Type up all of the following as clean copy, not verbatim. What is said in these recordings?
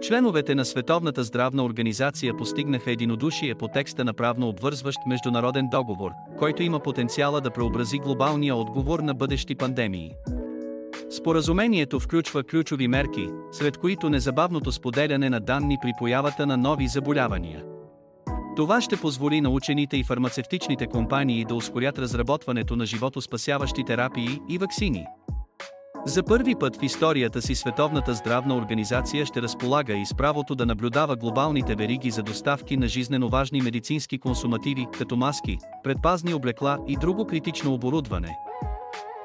Членовете на Световната здравна организация постигнаха единодушие по текста на правно обвързващ международен договор, който има потенциала да преобрази глобалния отговор на бъдещи пандемии. Споразумението включва ключови мерки, сред които незабавното споделяне на данни при появата на нови заболявания. Това ще позволи на учените и фармацевтичните компании да ускорят разработването на животоспасяващи терапии и ваксини. За първи път в историята си Световната здравна организация ще разполага и с правото да наблюдава глобалните вериги за доставки на жизнено важни медицински консумативи, като маски, предпазни облекла и друго критично оборудване.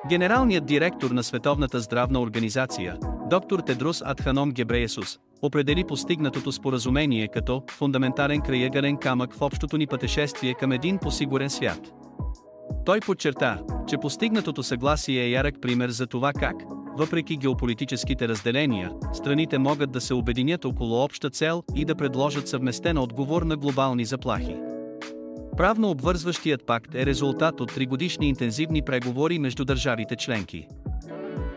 Генералният директор на Световната здравна организация, д-р Тедрос Адханом Гебреесус, определи постигнатото споразумение като фундаментален крайъгълен камък в общото ни пътешествие към един по-сигурен свят. Той подчерта, че постигнатото съгласие е ярък пример за това как, въпреки геополитическите разделения, страните могат да се обединят около обща цел и да предложат съвместен отговор на глобални заплахи. Правно обвързващият пакт е резултат от 3-годишни интензивни преговори между държавите членки.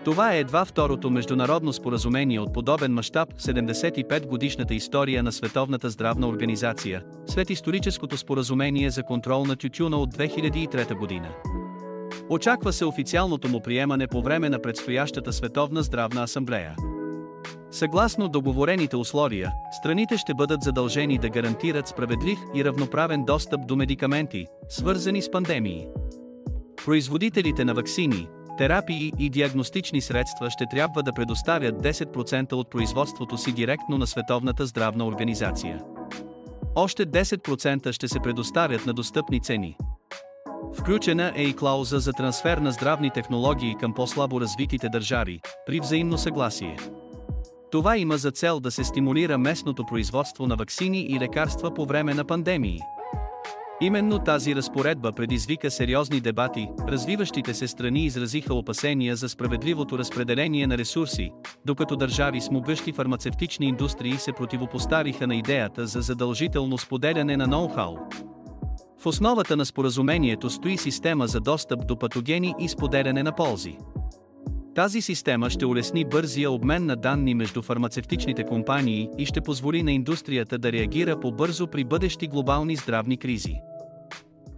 Това е едва второто международно споразумение от подобен мащаб в 75-годишната история на Световната здравна организация, след историческото споразумение за контрол на тютюна от 2003 година. Очаква се официалното му приемане по време на предстоящата Световна здравна асамблея. Съгласно договорените условия, страните ще бъдат задължени да гарантират справедлив и равноправен достъп до медикаменти, свързани с пандемии. Производителите на ваксини, терапии и диагностични средства ще трябва да предоставят 10% от производството си директно на Световната здравна организация. Още 10% ще се предоставят на достъпни цени. Включена е и клауза за трансфер на здравни технологии към по-слабо развитите държави, при взаимно съгласие. Това има за цел да се стимулира местното производство на ваксини и лекарства по време на пандемии. Именно тази разпоредба предизвика сериозни дебати, развиващите се страни изразиха опасения за справедливото разпределение на ресурси, докато държави с могъщи фармацевтични индустрии се противопоставиха на идеята за задължително споделяне на ноу-хау. В основата на споразумението стои система за достъп до патогени и споделяне на ползи. Тази система ще улесни бързия обмен на данни между фармацевтичните компании и ще позволи на индустрията да реагира по-бързо при бъдещи глобални здравни кризи.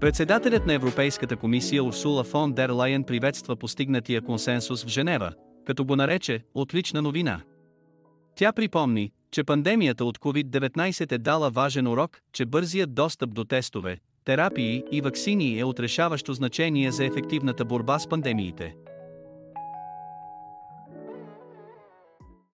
Председателят на Европейската комисия Урсула фон дер Лайен приветства постигнатия консенсус в Женева, като го нарече „отлична новина“. Тя припомни, че пандемията от COVID-19 е дала важен урок, че бързият достъп до тестове, терапии и ваксини е от решаващо значение за ефективната борба с пандемиите.